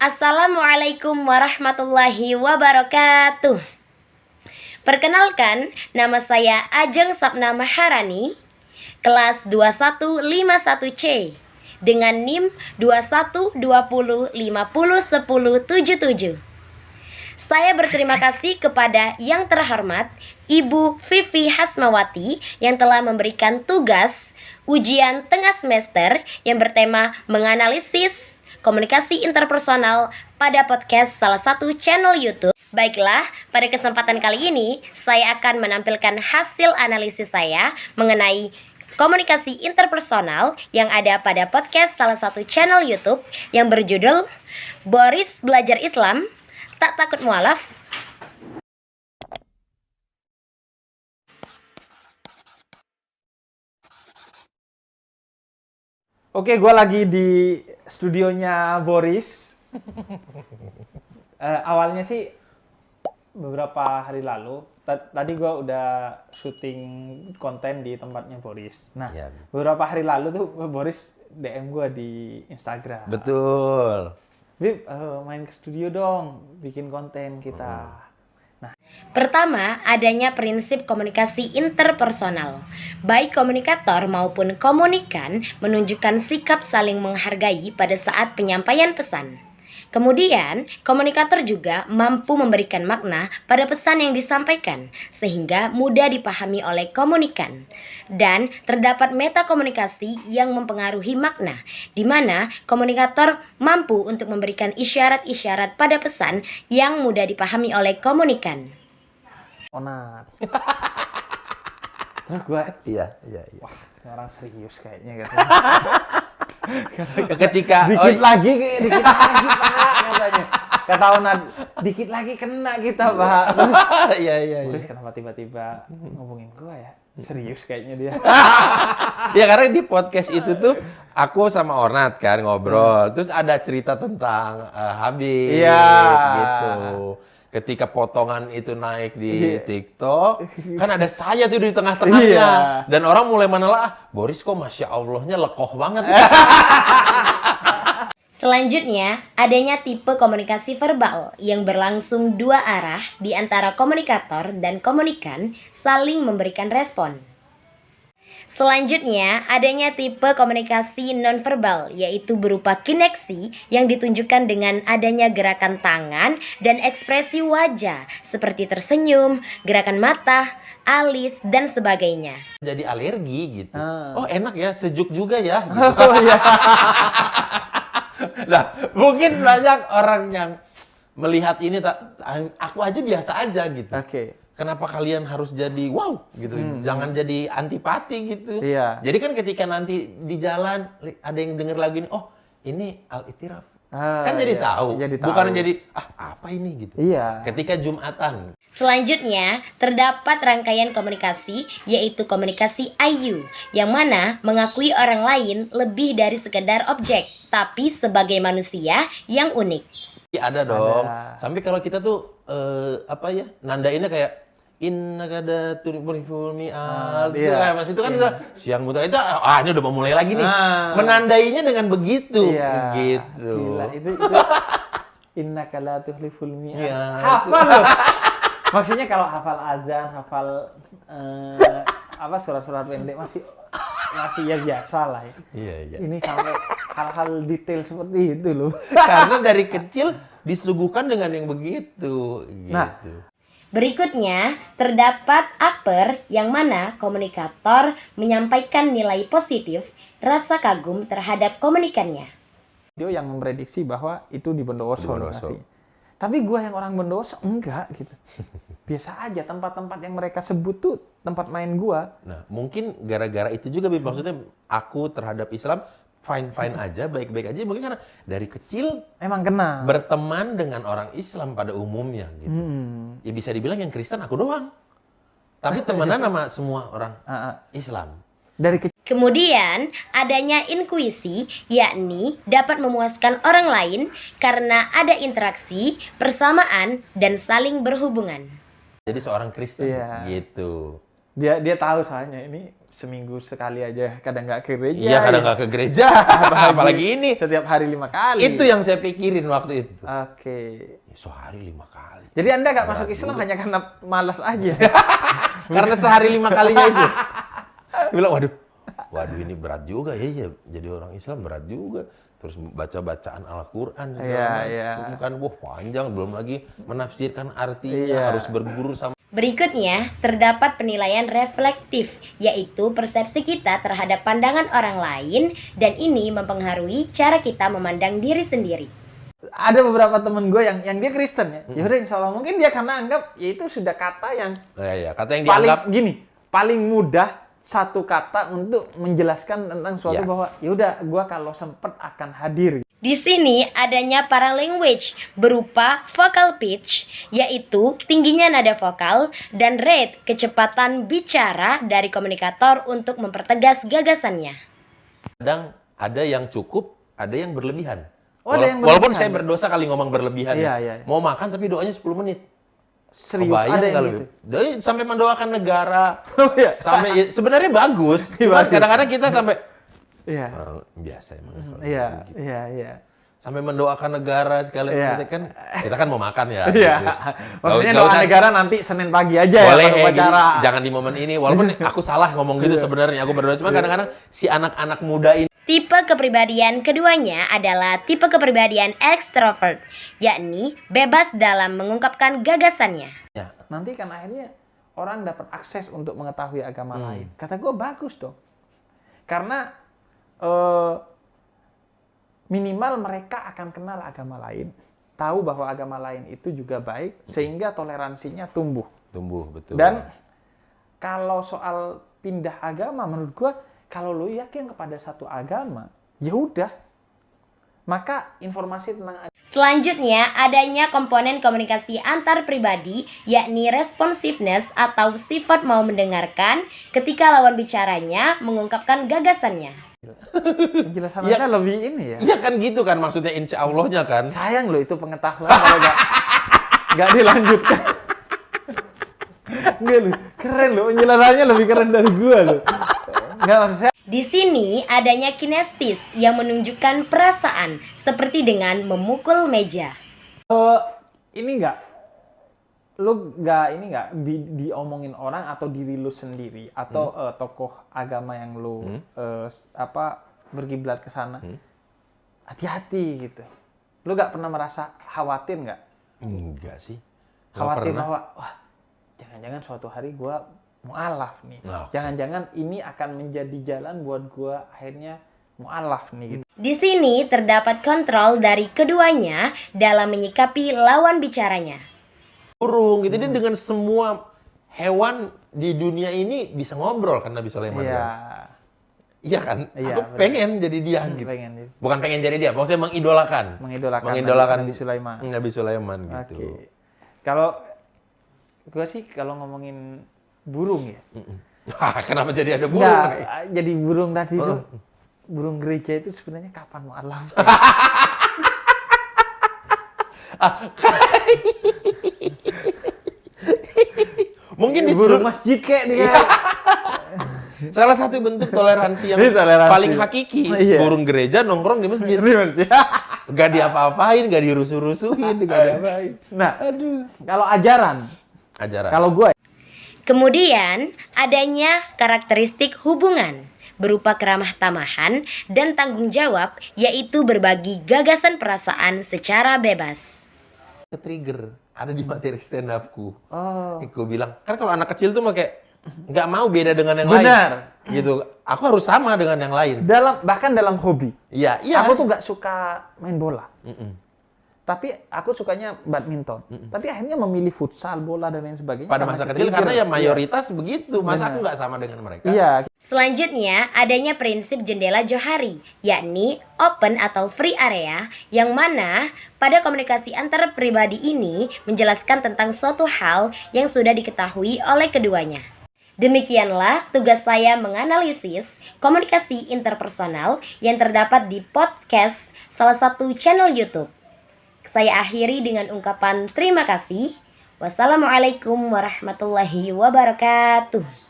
Assalamualaikum warahmatullahi wabarakatuh. Perkenalkan, nama saya Ajeng Sapna Maharani, kelas 2151C, dengan NIM 2120501077. Saya berterima kasih kepada yang terhormat Ibu Vivi Hasmawati yang telah memberikan tugas ujian tengah semester yang bertema menganalisis komunikasi interpersonal pada podcast salah satu channel YouTube. Baiklah, pada kesempatan kali ini saya akan menampilkan hasil analisis saya mengenai komunikasi interpersonal yang ada pada podcast salah satu channel YouTube yang berjudul Boris Belajar Islam, Tak Takut Mualaf. Oke, gue lagi di studionya Boris. Awalnya sih beberapa hari lalu, tadi gue udah syuting konten di tempatnya Boris. Nah, Ya. beberapa hari lalu tuh Boris DM gue di Instagram. Betul. Bib, main ke studio dong, bikin konten kita. Pertama, adanya prinsip komunikasi interpersonal. Baik komunikator maupun komunikan menunjukkan sikap saling menghargai pada saat penyampaian pesan. Kemudian, komunikator juga mampu memberikan makna pada pesan yang disampaikan sehingga mudah dipahami oleh komunikan. Dan terdapat metakomunikasi yang mempengaruhi makna, di mana komunikator mampu untuk memberikan isyarat-isyarat pada pesan yang mudah dipahami oleh komunikan. Onat. Terus gue, Iya. wah, ini orang serius kayaknya gitu. Ketika Dikit lagi Pak, katanya. Kata Onat, dikit lagi kena kita Pak. Iya. Boris kenapa tiba-tiba ngomongin gue ya? Serius kayaknya dia. Ya karena di podcast itu tuh aku sama Ornat kan ngobrol. Terus ada cerita tentang Habib Iya. gitu. Ketika potongan itu naik di TikTok, kan ada saya tuh di tengah-tengahnya. Iya. Dan orang mulai menelaah, Boris kok Masya Allahnya lekoh banget. Selanjutnya, adanya tipe komunikasi verbal yang berlangsung dua arah di antara komunikator dan komunikan saling memberikan respon. Selanjutnya, adanya tipe komunikasi nonverbal, yaitu berupa kineksi yang ditunjukkan dengan adanya gerakan tangan dan ekspresi wajah, seperti tersenyum, gerakan mata, alis, dan sebagainya. Jadi alergi gitu. Ah. Oh enak ya, sejuk juga ya. Gitu. Oh iya. Nah, mungkin banyak orang yang melihat ini, aku aja biasa aja gitu. Oke. Kenapa kalian harus jadi wow gitu? Jangan jadi antipati gitu. Iya. Jadi kan ketika nanti di jalan ada yang denger lagu ini, oh ini Al-Itiraf. Kan jadi Iya. tahu. Jadi Bukan tahu. jadi apa ini gitu. Iya. Ketika Jumatan. Selanjutnya, terdapat rangkaian komunikasi, yaitu komunikasi IU, yang mana mengakui orang lain lebih dari sekedar objek, tapi sebagai manusia yang unik. Ada dong. Ada. Sampai kalau kita tuh nandainnya kayak inna kada turiful mi'al. Itu Iya. kayak pas itu kan itu siang buta itu ini udah mau mulai lagi nih. Ah. Menandainya dengan begitu. Iya. Gitu. Gila, itu innaka la tuhliful mi'ad. Iya, Hafal loh. Maksudnya kalau hafal azan, hafal surat-surat pendek masih ya biasa lah ya. Iya. Ini sampai hal-hal detail seperti itu loh. Karena dari kecil disuguhkan dengan yang begitu. Gitu. Nah. Berikutnya, terdapat upper yang mana komunikator menyampaikan nilai positif, rasa kagum terhadap komunikannya. Dia yang memprediksi bahwa itu di Bondowoso. Di Bondowoso. lokasi. Tapi gua yang orang Bondowoso enggak gitu. Biasa aja tempat-tempat yang mereka sebut tuh tempat main gua. Nah, mungkin gara-gara itu juga Bib, maksudnya aku terhadap Islam fine-fine aja, baik-baik aja. Mungkin karena dari kecil Emang kena. berteman dengan orang Islam pada umumnya gitu. Ya bisa dibilang yang Kristen aku doang. Tapi temenan sama semua orang Islam. Dari kecil. Kemudian, adanya intuisi, yakni dapat memuaskan orang lain karena ada interaksi, persamaan, dan saling berhubungan. Jadi seorang Kristen Iya. gitu. Dia tahu soalnya ini seminggu sekali aja, kadang nggak ke gereja. Iya, kadang nggak ke gereja. Apalagi ini. Setiap hari 5 kali. Itu yang saya pikirin waktu itu. Oke. Sehari 5 kali. Jadi Anda nggak masuk Islam hanya karena malas aja? Karena sehari 5 kalinya itu. Dia bilang, waduh ini berat juga ya, jadi orang Islam berat juga. Terus baca-bacaan Al-Quran. Iya. Kan, panjang, belum lagi menafsirkan artinya, harus berguru sama. Berikutnya, terdapat penilaian reflektif, yaitu persepsi kita terhadap pandangan orang lain, dan ini mempengaruhi cara kita memandang diri sendiri. Ada beberapa temen gue yang dia Kristen ya. Ya udah insya Allah mungkin dia karena anggap ya itu sudah kata yang kata yang paling dianggap paling mudah satu kata untuk menjelaskan tentang suatu bahwa ya udah gue kalau sempet akan hadir. Di sini adanya paralanguage berupa vocal pitch, yaitu tingginya nada vokal, dan rate kecepatan bicara dari komunikator untuk mempertegas gagasannya. Kadang ada yang cukup, ada yang berlebihan. berlebihan. Walaupun saya berdosa kali ngomong berlebihan. Iya. Mau makan tapi doanya 10 menit. Serius, Kebayang ada yang kalau gitu. Dari sampai mendoakan negara. Iya. Sampai sebenarnya bagus. Cuma kadang-kadang kita sampai biasa emang. Iya. Sampai mendoakan negara sekali kita kan mau makan ya. Iya. Gitu. Maksudnya doa negara nanti Senin pagi aja boleh, ya upacara. Jangan di momen ini. Walaupun aku salah ngomong gitu sebenarnya. Aku berdoa. Cuma kadang-kadang si anak-anak muda ini. Tipe kepribadian keduanya adalah tipe kepribadian ekstrovert, yakni bebas dalam mengungkapkan gagasannya. Ya, nanti kan akhirnya orang dapat akses untuk mengetahui agama lain. Kata gue bagus dong. Karena minimal mereka akan kenal agama lain, tahu bahwa agama lain itu juga baik, sehingga toleransinya tumbuh. Tumbuh, betul. Dan kalau soal pindah agama, menurut gue, kalau lo yakin kepada satu agama, ya udah. Maka informasi tentang Selanjutnya, adanya komponen komunikasi antar pribadi, yakni responsiveness atau sifat mau mendengarkan ketika lawan bicaranya mengungkapkan gagasannya. penjelasan Anda lebih ini ya. Iya kan gitu kan maksudnya insya Allahnya kan. Sayang lo itu pengetahuan kalau nggak dilanjutkan. Enggak lo, keren lo, penjelasannya lebih keren dari gua lo. Enggak maksud saya. Di sini adanya kinestis yang menunjukkan perasaan seperti dengan memukul meja. Ini enggak, lu nggak ini nggak diomongin orang atau diri lu sendiri atau tokoh agama yang lu berkiblat ke sana. Hati-hati gitu. Lu nggak pernah merasa khawatir nggak? Enggak sih. Khawatir bahwa wah jangan-jangan suatu hari gua mu'alaf nih. Jangan-jangan ini akan menjadi jalan buat gua akhirnya mu'alaf nih gitu. Di sini terdapat kontrol dari keduanya dalam menyikapi lawan bicaranya. Burung gitu, dia dengan semua hewan di dunia ini bisa ngobrol kan Nabi Sulaiman. Iya kan? Aku pengen jadi dia gitu. Bukan pengen jadi dia, maksudnya mengidolakan Nabi Sulaiman gitu. Oke. Kalau gua sih kalau ngomongin burung ya. Kenapa jadi ada burung? Nah, jadi burung tadi itu, burung gereja itu sebenarnya kapan mu'alaf? Mungkin di burung masjid kayak dia. Salah satu bentuk toleransi yang paling hakiki, burung gereja nongkrong di masjid. Gak diapa-apain, gak dirusuh-rusuhin, gak diapain. Nah, kalau ajaran. Kalau gue. Kemudian, adanya karakteristik hubungan berupa keramah tamahan dan tanggung jawab, yaitu berbagi gagasan perasaan secara bebas. Trigger ada di materi stand up-ku. Aku bilang, kan kalau anak kecil tuh kayak nggak mau beda dengan yang lain. Benar. Gitu. Aku harus sama dengan yang lain. Bahkan dalam hobi. Iya. Aku tuh nggak suka main bola. Tapi aku sukanya badminton. Tapi akhirnya memilih futsal, bola, dan lain sebagainya. Pada masa kecil karena ya mayoritas begitu. Masa aku nggak sama dengan mereka? Iya. Selanjutnya, adanya prinsip jendela Johari, yakni open atau free area, yang mana pada komunikasi antar pribadi ini menjelaskan tentang suatu hal yang sudah diketahui oleh keduanya. Demikianlah tugas saya menganalisis komunikasi interpersonal yang terdapat di podcast salah satu channel YouTube. Saya akhiri dengan ungkapan terima kasih. Wassalamualaikum warahmatullahi wabarakatuh.